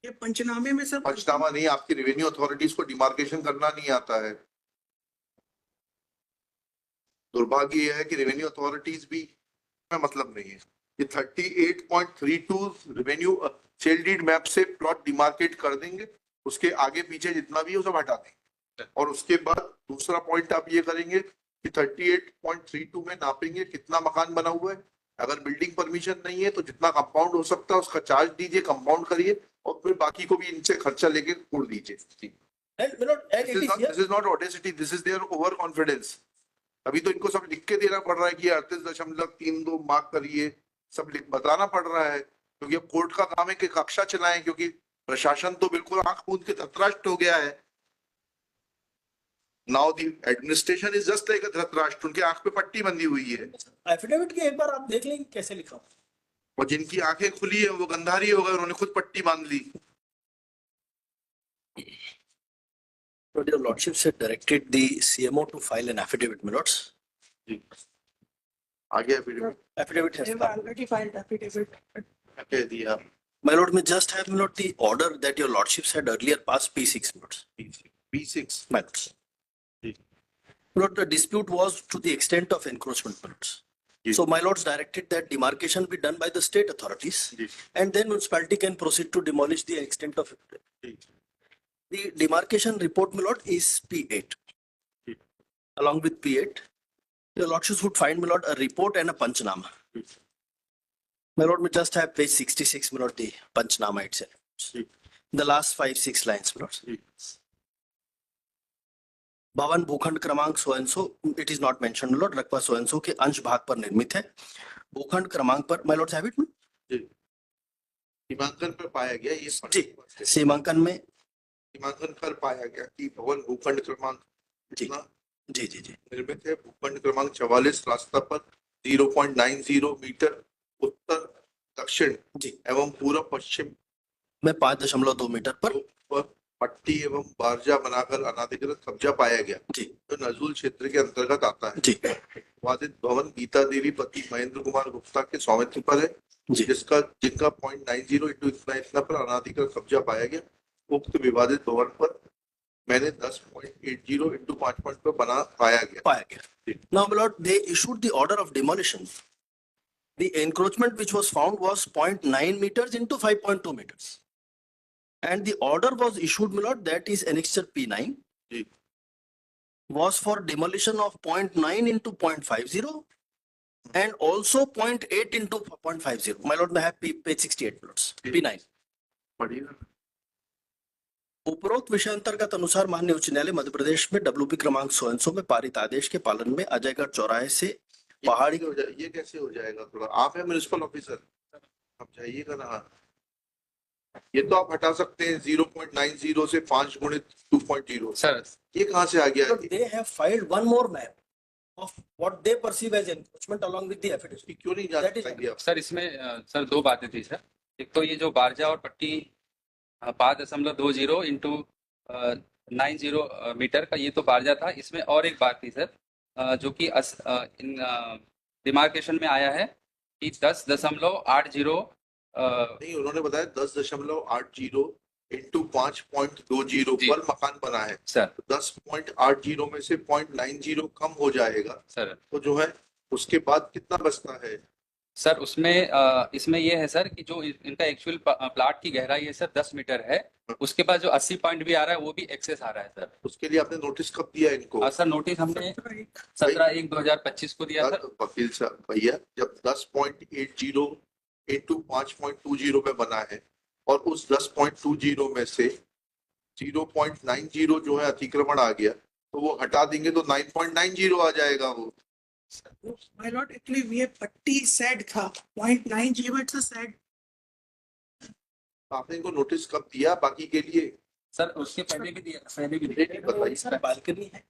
ये पंचनामे में सर पंचनामा नहीं, आपकी रेवेन्यू अथॉरिटीज को डिमार्केशन करना नहीं आता है। दुर्भाग्य यह है कि रेवेन्यू अथॉरिटीज भी में मतलब नहीं है। ये 38.32 रेवेन्यू सेल डीड मैप से प्लॉट डिमार्केट कर देंगे, उसके आगे पीछे जितना भी है वो सब हटा देंगे, और उसके बाद दूसरा पॉइंट आप ये करेंगे कि 38.32 में नापेंगे कितना मकान बना हुआ है। अगर बिल्डिंग परमिशन नहीं है तो जितना कंपाउंड हो सकता है उसका चार्ज दीजिए, कंपाउंड करिए, और फिर बाकी को भी इनसे खर्चा लेके छोड़ दीजिए। This is not audacity, this is their overconfidence. अभी तो इनको सब लिख के देना पड़ रहा है कि 38.32 मार्क करिए, सब बताना पड़ रहा है, क्योंकि अब कोर्ट का काम है कि कक्षा चलाएं, क्योंकि प्रशासन तो बिल्कुल आंख मूंद के धृतराष्ट्र हो गया है। Now the administration is just like अ धृतराष्ट्र, उनके आंख पे पट्टी बंधी हुई है। एफिडेविट की एक बार आप देख लेंगे कैसे लिखा, और जिनकी आंखें खुली है वो गंधारी हो गए, उन्होंने खुद पट्टी बांध ली। But your lordship said directed the CMO to file an affidavit, my lords. आगे affidavit Affidavit has come. already filed affidavit. कह दिया। My lord, may just have, my lord, the order that your lordship said earlier past P6, my lords. P6 My lords. My lord, the dispute was to the extent of encroachment, my lords. So my lords directed that demarcation be done by the state authorities, and then municipality can proceed to demolish the extent of it. The demarcation report, my lord, is P8. Along with P8, your lordships would find, my lord, a report and a panchnama. My lord, may just have page 66, my lord, the panchnama itself. The last 5-6 lines, my lord. भवन भूखंड क्रमांक so and so, it is not mentioned, my lord, रकबा so and so के अंश भाग पर निर्मित है। भूखंड क्रमांक पर, my lords have it, सीमांकन पर पाया गया, ये जी सीमांकन में सीमांकन पर पाया गया कि भवन भूखंड क्रमांक कितना जी जी जी निर्मित है। भूखंड क्रमांक 44 रास्ता पर 0.90 मीटर उत्तर दक्षिण जी एवं पूर्व पश्चिम में 5.2 मीटर पर पट्टी एवं बारजा बनाकर अनाधिकृत कब्जा पाया गया, जी जो नजूल क्षेत्र के अंतर्गत आता है। जी वादित भवन गीता देवी पति महेंद्र कुमार गुप्ता के स्वामित्व पर है, जी जिनका 0.90 इंटू इतना पर अनाधिकृत कब्जा पाया गया। उक्त विवादित भवन पर मैंने 10.80 इंटू 5 पॉइंट पर बना पाया गया। Now, my lord, they issued the order of demolition. The encroachment which was found was 0.9 meters into 5.2 meters. And the order was issued, my lord, that is annexure P9, ji was for demolition of 0.9 into 0.50 and also 0.8 into 0.50. My lord, may have page 68, my lords. P9. बढ़िया। उपरोक्त विषय अंतर्गत अनुसार माननीय उच्च न्यायालय मध्य प्रदेश में WP क्रमांक 100 में पारित आदेश के पालन में अजयगढ़ चौराहे से पहाड़ी ये कैसे हो जाएगा? थोड़ा आप है म्युनिसिपल ऑफिसर, आप जाइएगा ना। ये तो आप हटा सकते हैं 0.90 से 5 गुणित 2.0। सर ये कहाँ से आ गया? they have filed one more map of what they perceive as encroachment along with the affidavit. क्यों नहीं जा That is- सकता? सर इसमें सर दो बातें थी सर। एक तो ये जो बारजा और पट्टी 5.20 इंटू 90 मीटर का ये तो बारजा था। इसमें और एक बात थी सर, जो कि इन डिमार्केशन में आया है कि 10.80 नहीं, उन्होंने बताया 10.80 इंटू 5.20 पर मकान बना है सर। 10.80 में से 0.90 कम हो जाएगा सर तो जो है उसके बाद कितना बचता है? सर उसमें इसमें ये है सर कि जो इनका एक्चुअल प्लाट की गहराई है सर 10 मीटर है, उसके बाद जो 80 पॉइंट भी आ रहा है वो भी एक्सेस आ रहा है सर। उसके लिए आपने नोटिस कब दिया इनको? सर नोटिस हमने 17/1/2025 को दिया सर। वकील साहब भैया, जब 10.80 इंटू 5.20 में बना है और उस 10.20 में से 0.90 जो है अतिक्रमण आ गया तो वो हटा देंगे तो 9.90 आ जाएगा वो। My lord, actually ये पट्टी सेड था 0.90, it's a said. आपने इनको नोटिस कब दिया बाकी के लिए? सर उसके पहले भी दिया, पहले भी बताइए। सर बालकनी है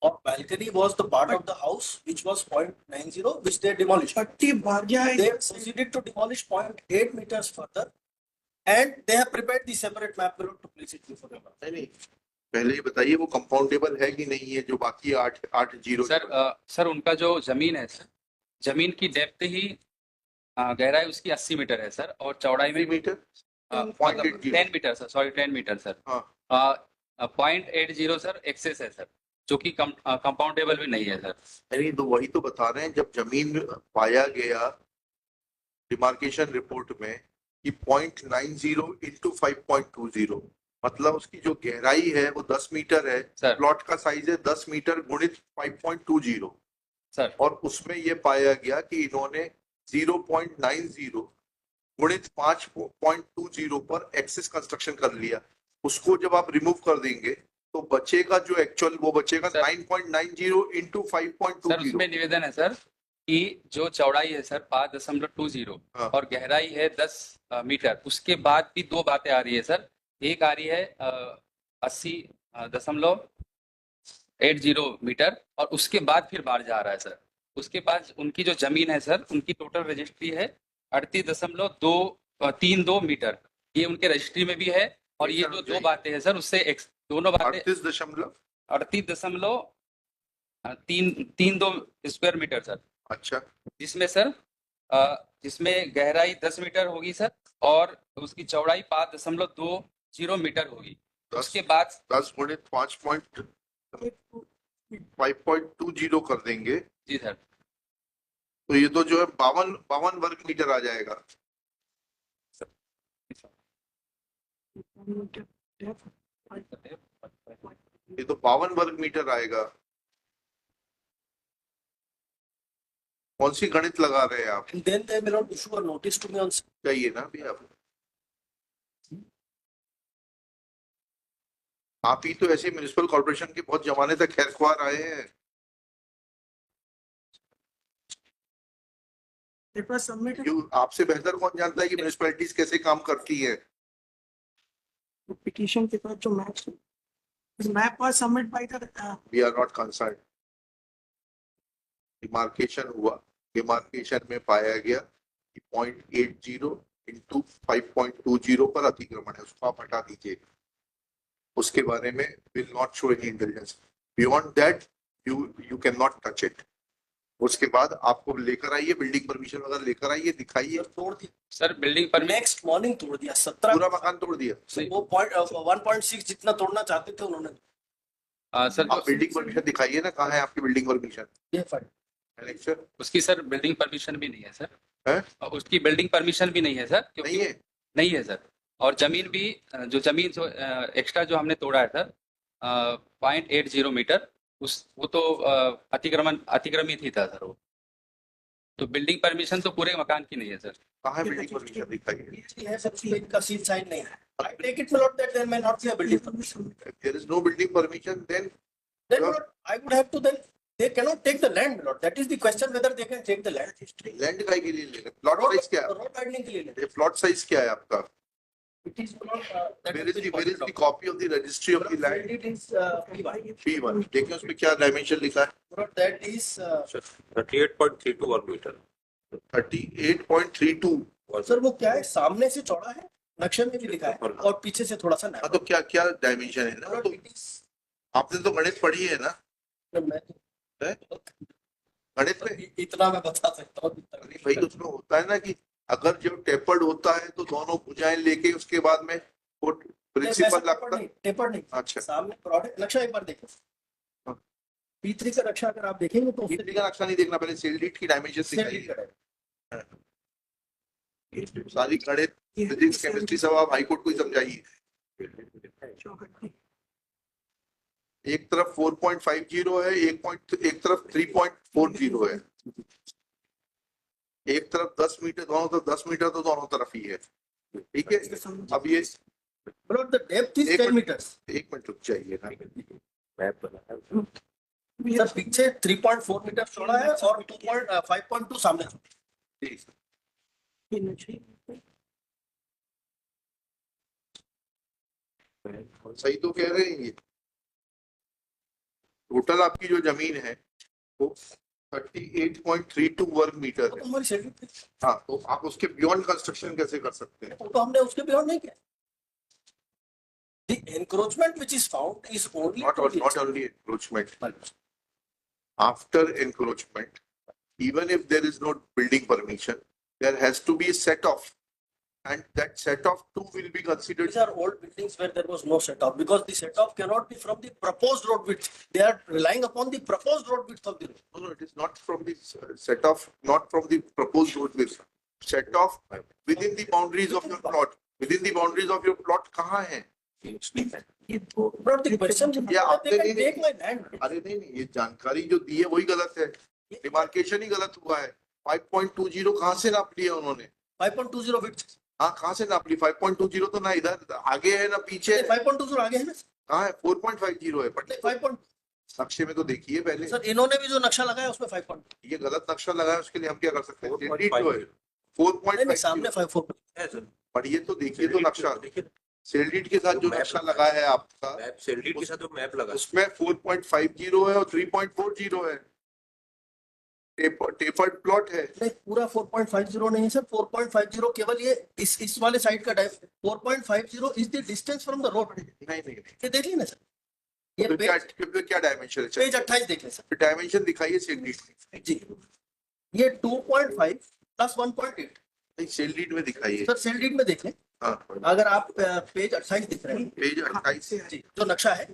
और balcony was the part of the house which was 0.90 which they demolished. पट्टी बारजा है। They proceeded to demolish 0.8 meters further and they have prepared the separate map to place it before the नहीं नहीं, पहले ही बताइए वो compoundable है कि नहीं है जो बाकी 8.80? सर उनका जो जमीन है सर, जमीन की डेप्थ ही गहराई उसकी 80 मीटर है सर और चौड़ाई में metre 0.80 10 metre sir, sorry 10 metre sir. हाँ 0.80 सर एक्सेस है सर, जो कि कंपाउंडेबल भी नहीं है सर। नहीं तो वही तो बता रहे हैं, जब जमीन पाया गया डिमार्केशन रिपोर्ट में कि 0.90 इंटू 5.20, मतलब उसकी जो गहराई है वो 10 मीटर है, सर प्लॉट का साइज है 10 मीटर गुणित 5.20, सर और उसमें ये पाया गया कि इन्होंने 0.90 गुणित 5.20 पर एक्सेस कंस्ट्रक्शन कर लिया। उसको जब आप रिमूव कर देंगे तो बचेगा जो एक्चुअल, वो बचेगा सर। 9.90 into sir 5.20। उसमें निवेदन है सर कि जो चौड़ाई है सर 5.20 हाँ। और गहराई है 10 मीटर, उसके बाद भी दो बातें आ रही है सर। एक आ रही है 80.80 मीटर, और उसके बाद फिर बाढ़ जा रहा है सर। उसके बाद उनकी जो जमीन है सर, उनकी टोटल रजिस्ट्री है 38.232 मीटर, ये उनके रजिस्ट्री में भी है। और ये जो दो बातें हैं सर, उससे दोनों बातें 38.32 स्क्वायर मीटर सर, अच्छा जिसमें सर जिसमें गहराई 10 मीटर होगी सर, और उसकी चौड़ाई 5.20 मीटर होगी। उसके बाद 10 गुणित 5.20 कर देंगे जी सर, तो ये तो जो है 52 वर्ग मीटर आ जाएगा। ये तो 52 वर्ग मीटर आएगा। कौन सी गणित लगा रहे हैं आप? And then they will not issue a notice to me on. चाहिए ना भैया, आप ही तो ऐसे म्युनिसिपल कॉर्पोरेशन के बहुत जमाने तक खैरख्वार आए हैं। It was submitted. क्यों, आपसे बेहतर कौन जानता है कि म्युनिसिपैलिटीज कैसे काम करती है? Petition के बाद जो map, this map was submitted by the we are not concern. Demarcation हुआ, डिमार्केशन में पाया गया कि 0.80 इंटू 5.20 पर अतिक्रमण है, उसको आप हटा दीजिए। उसके बारे में will not show any intelligence, beyond that you can not touch it. उसके बाद आपको लेकर आइए, बिल्डिंग परमिशन वगैरह लेकर आइए, दिखाइए। तोड़ दिया sir building permit next morning, तोड़ दिया 17 पूरा मकान तोड़ दिया। वो 1.6 जितना तोड़ना चाहते थे उन्होंने। सर आप बिल्डिंग परमिशन दिखाइए ना, कहाँ है आपकी बिल्डिंग परमिशन? ये फाइल एनेक्सर उसकी सर बिल्डिंग परमिशन भी नहीं है सर। है? और उसकी बिल्डिंग परमिशन भी नहीं है सर, क्योंकि नहीं है। नहीं है सर। और जमीन भी जो जमीन जो एक्स्ट्रा जो हमने तोड़ा है सर 0.80 मीटर, वो तो अतिक्रमित ही था सर वो। तो बिल्डिंग परमिशन तो पूरे मकान की नहीं है सर। कहाँ है बिल्डिंग परमिशन? दिखाइए। है सर, उसमें इनका सील साइन नहीं है। I take it my lord that there may not be a building permission. There is no building permission, then Then my lord, I would have to then, they cannot take the land my lord. That is the question whether they can take the land. Land काय के लिए ले रहे? Plot size क्या है? Road widening के लिए ले। ये प्लॉट साइज क्या है आपका? It is my lord, that Where is is the copy of the registry of the land? It is P1. P1, देखिए उसमें क्या डायमेंशन लिखा है? My lord, that is 38.32 वर्ग मीटर 38.32। सर वो क्या है, सामने से चौड़ा है, नक्शे में भी लिखा है, और पीछे से थोड़ा सा हाँ नैरो। तो क्या क्या डायमेंशन है ना? तो आपने तो गणित पढ़ी है ना? है? गणित में इतना मैं बता सकता हूँ। नहीं भाई, उसमें होता है ना कि अगर जो टेपर्ड होता है तो दोनों भुजाएं लेके उसके बाद में वो प्रिंसिपल लगता है। टेपर नहीं, अच्छा। सामने प्रोडक्ट नक्शा एक बार देखो। हाँ। P3 का नक्शा अगर आप देखेंगे तो P3 का नक्शा नहीं देखना, पहले सेल डीड की डायमेंशन दिखाइए। सारी गणित, फिजिक्स, केमिस्ट्री सब आप हाई कोर्ट को ही समझाइए। एक तरफ 4.50 है, एक तरफ 3.40 है। एक तरफ 10 मीटर, दोनों तरफ 10 मीटर, तो दोनों तरफ ही है। ठीक है, अब ये But the depth is 10 meters. एक मिनट रुक जाइए ना। मैप बना है। सर पीछे 3.4 मीटर चौड़ा है और 5.2 सामने। सही तो कह रहे हैं ये। टोटल आपकी जो जमीन है वो 38.32 वर्ग मीटर तो है। हमारी शेड्यूल पे, हाँ, तो आप उसके बियॉन्ड कंस्ट्रक्शन कैसे कर सकते हैं? तो हमने उसके बियॉन्ड नहीं किया। The encroachment which is found is only Not only encroachment. After encroachment, even if there is no building permission, there has to be a set of and that set of two will be considered. These are old buildings where there was no set off because the set off cannot be from the proposed road width. They are relying upon the proposed road width of the road. No, it is not from the set off, not from the proposed road width. Set off within the boundaries of your plot. Within the boundaries of your plot कहाँ है? ये दो Not the question. Yeah, They आपने can नहीं- take my land. अरे नहीं, ये जानकारी जो दी है वही गलत है. डिमार्केशन ही गलत हुआ है. 5.20 कहाँ से नाप लिया उन्होंने? 5.20 width. हाँ, कहाँ से नाप ली? 5.20 तो ना इधर आगे है ना पीछे है. 5.20 आगे है ना? कहाँ है? 4.50 है. नहीं, पढ़िए 5. नक्शे में तो देखिए पहले. सर इन्होंने भी जो नक्शा लगाया उसमें 5. ये गलत नक्शा लगा है, उसके लिए हम क्या कर सकते हैं? 4.50 जो है 4.50 नहीं सामने 5.4. है सर पढ़िए तो देखिए तो नक्शा. देखिए सेलडीड के साथ जो मैप नक्शा लगा लगा है आपका, मैप सेलडीड के साथ जो मैप लगा उसमें 4.50 है और 3.40 है. टेपर्ड प्लॉट है. नहीं पूरा 4.50 नहीं है सर. 4.50 केवल ये इस वाले साइड का type. 4.50 is the distance from the road. नहीं. ये देख ली ना सर. ये तो क्या पेज क्या डायमेंशन है? पेज 28 देख लें सर. डायमेंशन दिखाइए सेलडीड. जी ये 2.5 प्लस 1.8. नहीं, सेलडीड में दिखाइए. सर सेल डीड में देख लें. हाँ, अगर आप पेज 28 दिख रहे हैं पेज 28 जी जो नक्शा है.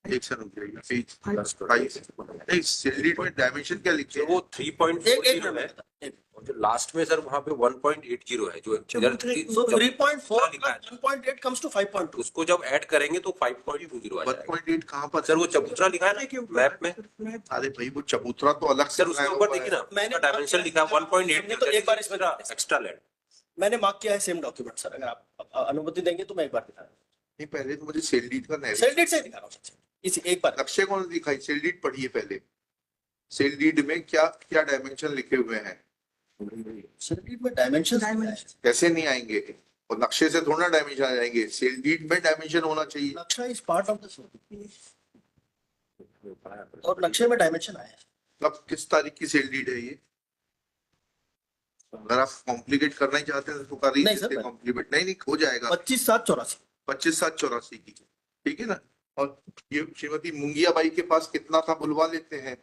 एक से रुक जाइए. पेज 28 नहीं, सेलडीड में डायमेंशन क्या लिखे तो हैं? वो एक 3.40 है मिनट. और जो लास्ट में सर वहाँ पे 1.80 है जो इधर So 3.4 लिखा है। plus 1.8 comes to 5.2. उसको जब ऐड करेंगे तो 5.20 आ जाएगा 1.8 कहाँ पर? सर वो चबूतरा लिखा है ना मैप में अरे भाई वो चबूतरा तो अलग से सर उसके बनाया ऊपर हुआ देखिए है. ना मैंने उसका डायमेंशन लिखा है 1.8 हमने तो एक बार इसमें एक्स्ट्रा लैंड मैंने मार्क किया है सेम डॉक्यूमेंट सर. अगर आप अनुमति देंगे तो मैं एक बार दिखा रहा हूँ. नहीं, पहले तो मुझे सेलडीड का नैरेटिव. सेल डीड से दिखा रहा हूँ सर. इसी एक बार नक्शे कौन दिखाई? सेलडीड पढ़िए पहले. सेलडीड में क्या क्या डायमेंशन लिखे हुए हैं? सेल डीड में डायमेंशन कैसे नहीं आएंगे? और नक्शे से थोड़ा डायमेंशन आ जाएंगे. सेलडीड में डायमेंशन होना चाहिए. नक्शा इज पार्ट ऑफ द और नक्शे में डायमेंशन आया है. कब किस तारीख की सेलडीड है ये? अगर आप कॉम्प्लिकेट करना ही चाहते हैं तो कर ही नहीं सर, सकते हैं. कॉम्प्लिकेट नहीं हो जाएगा. 25/7/84. 25/7/84 की. ठीक है ना? और ये श्रीमती मुंगिया बाई के पास कितना था बुलवा लेते हैं.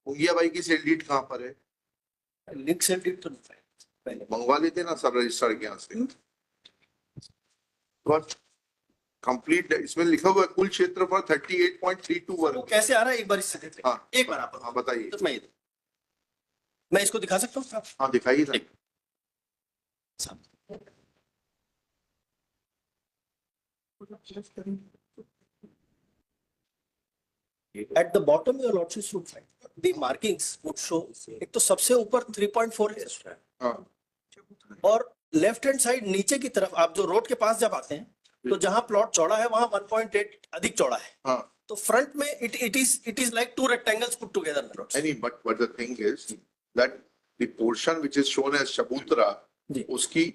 मुंगिया बाई की सेलडीड कहाँ पर है? लिंक सेल डीड तो नहीं है पहले. मंगवा लेते हैं ना सब रजिस्टर के यहाँ से. और कंप्लीट इसमें लिखा हुआ है कुल क्षेत्रफल 38.32 वो वर्ग. कैसे आ रहा है एक बार इससे देख लें. हाँ. एक बार आप हाँ बताइए. तो मैं इसको दिखा सकता हूँ साहब? हाँ दिखाइए ना. At the bottom your lordship should find the markings would show. एक तो सबसे ऊपर 3.4 है हाँ. और लेफ्ट हैंड साइड नीचे की तरफ आप जो रोड के पास जब आते हैं तो जहां प्लॉट चौड़ा है वहां 1.8 अधिक चौड़ा है. हाँ. तो फ्रंट में it is like two rectangles put together. my lords. Any but the thing is that the portion which is shown as चबूतरा जी. उसकी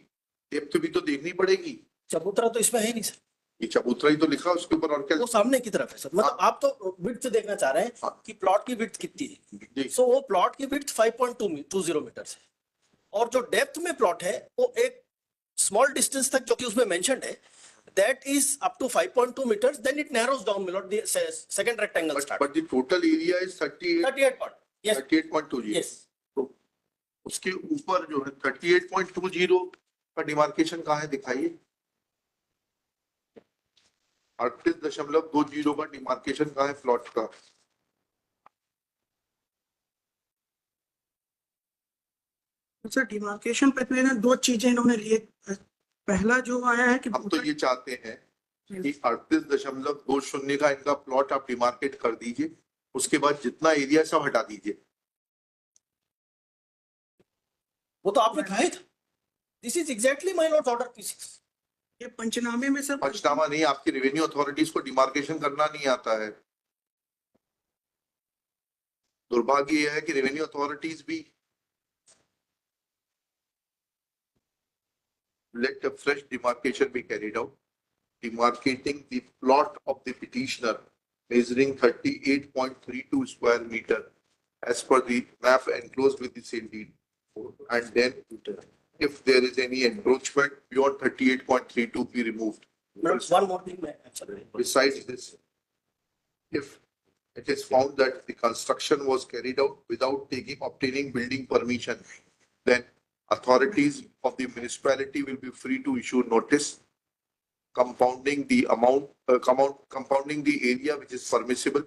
डेप्थ भी तो देखनी पड़ेगी. चबूतरा तो इसमें है ही नहीं सर. ये चबूतरा ही तो लिखा है उसके ऊपर. और क्या? वो सामने की तरफ है सर. मतलब आप तो विड्थ देखना चाह रहे हैं हाँ. कि प्लॉट की विड्थ कितनी है. जी. सो वो प्लॉट की विड्थ 5.20 मीटर है और जो डेप्थ में प्लॉट है वो एक स्मॉल डिस्टेंस तक जो कि उसमें मेंशन्ड है that is up to 5.2 meters. Then it narrows down. My lord, the second rectangle start. But the total area is 38. 38 part. Yes. 38.20. Yes. तो उसके ऊपर जो है 38.20 का डिमार्केशन कहाँ है दिखाइए. 38.20 का डिमार्केशन कहाँ है प्लॉट का? सर डिमार्केशन पे तो इन्होंने दो चीजें इन्होंने लिए. पहला जो आया है कि हम तो ये चाहते हैं कि 38.20 का इनका प्लॉट आप डिमार्केट कर दीजिए. उसके बाद जितना एरिया सब हटा दीजिए. वो तो आपने कहा ही था. This is exactly my lord's order P6. ये पंचनामे में सर पंचनामा नहीं, आपकी रेवेन्यू अथॉरिटीज को डिमार्केशन करना नहीं आता है. दुर्भाग्य यह है कि रेवेन्यू अथॉरिटीज भी let a fresh demarcation be carried out, demarcating the plot of the petitioner measuring 38.32 square meter as per the map enclosed with the same deed. And then if there is any encroachment beyond 38.32 be removed. One more thing, sorry. Besides this, if it is found that the construction was carried out without obtaining building permission, then authorities of the municipality will be free to issue notice compounding the compounding the area which is permissible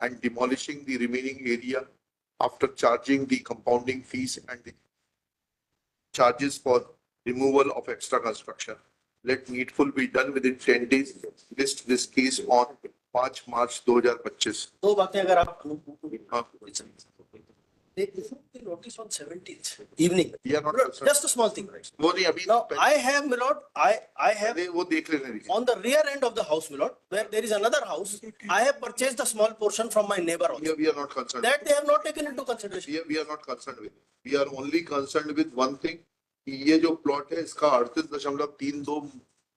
and demolishing the remaining area after charging the compounding fees and the charges for removal of extra construction. Let needful be done within 10 days. List this case on 5 March 2025. दो बातें अगर आप हाँ, they issued the notice on 17th evening. we are not concerned. Just a small thing. वो नहीं अभी Now I have, my lord, I have पहले वो देख लेने दीजिए. on the rear end of the house, my lord, where there is another house. I have purchased a small portion from my neighbor also. We are not concerned. That they have not taken into consideration. We are not concerned with. We are only concerned with one thing. कि ये जो plot है इसका 38.32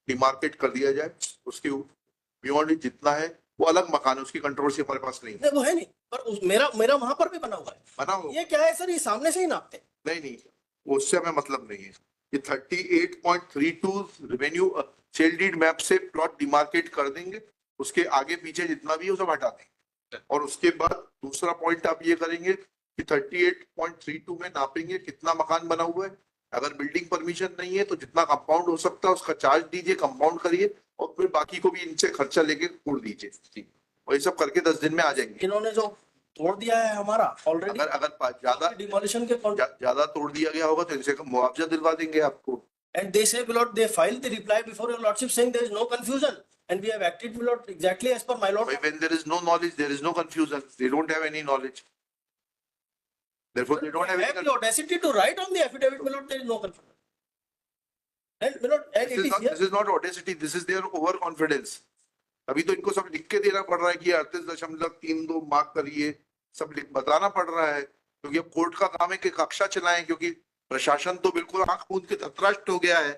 demarcate कर दिया जाए. उसके beyond जितना है वो अलग मकान है, उसकी कंट्रोवर्सी हमारे पास नहीं है. नहीं वो है नहीं, पर मेरा वहां पर भी बना हुआ है. बना हो ये क्या है सर, ये सामने से ही नापते हैं. नहीं उससे हमें मतलब नहीं है. ये 38.32 रेवेन्यू सेल डीड मैप से प्लॉट डिमार्केट कर देंगे. उसके आगे पीछे जितना भी है वो सब हटा देंगे. और उसके बाद दूसरा पॉइंट आप ये करेंगे कि 38.32 में नापेंगे कितना मकान बना हुआ है. अगर बिल्डिंग परमिशन नहीं है तो जितना कंपाउंड हो सकता है उसका चार्ज दीजिए, कंपाउंड करिए और फिर बाकी को भी इनसे खर्चा लेके तोड़ दीजिए. और ये सब करके 10 दिन में आ जाएंगे. इन्होंने जो तोड़ दिया है हमारा ऑलरेडी, अगर ज्यादा डिमोलिशन के ज्यादा तोड़ दिया गया होगा तो इनसे मुआवजा दिलवा देंगे आपको. and they say, my lord, they filed the reply before your lordship saying there is no confusion, and we have acted, my lord, exactly as per my lord. When there is no knowledge, there is no confusion. They don't have any knowledge. Therefore, they don't have any Have the audacity to write on the affidavit, my lord, there is no confusion. And my lord, and it is here. This is not audacity. This is their overconfidence. अभी तो इनको सब लिख के देना पड़ रहा है कि 38.32 मार्क करिए, सब बताना पड़ रहा है क्योंकि अब कोर्ट का काम है कि कक्षा चलाएं, क्योंकि प्रशासन तो बिल्कुल आंख मूंद के धृतराष्ट्र हो गया है.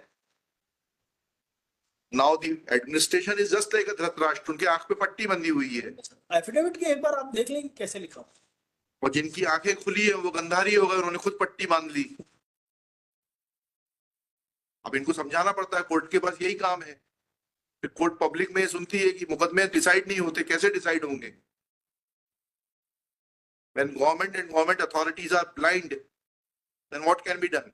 Now the administration is just like a Dhritarashtra. उनके आंख पे पट्टी बंधी हुई है. एफिडेविट की एक बार आप देख लेंगे कैसे लिखा हूं. और जिनकी आंखें खुली है वो गंधारी हो गए, उन्होंने खुद पट्टी बांध ली. अब इनको समझाना पड़ता है, कोर्ट के पास यही काम है. फिर कोर्ट पब्लिक में सुनती है कि मुकदमे डिसाइड नहीं होते, कैसे डिसाइड होंगे? When government and government authorities are blind, then what can be done?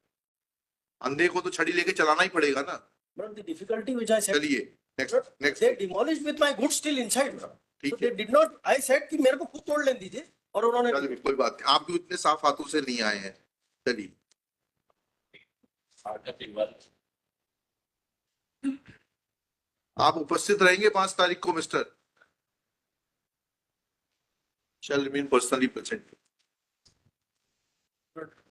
अंधे को तो छड़ी लेके चलाना ही पड़ेगा ना. But the difficulty which I said, चलिए next. they demolished with my goods still inside. So ठीक they है, did not. I said कि मेरे को खुद तोड़ लेने दीजिए, और उन्होंने चलिए कोई बात नहीं. आप भी उतने साफ हाथों से नहीं आए हैं. चलिए आप उपस्थित रहेंगे 5 तारीख को mister. Shall remain personally present.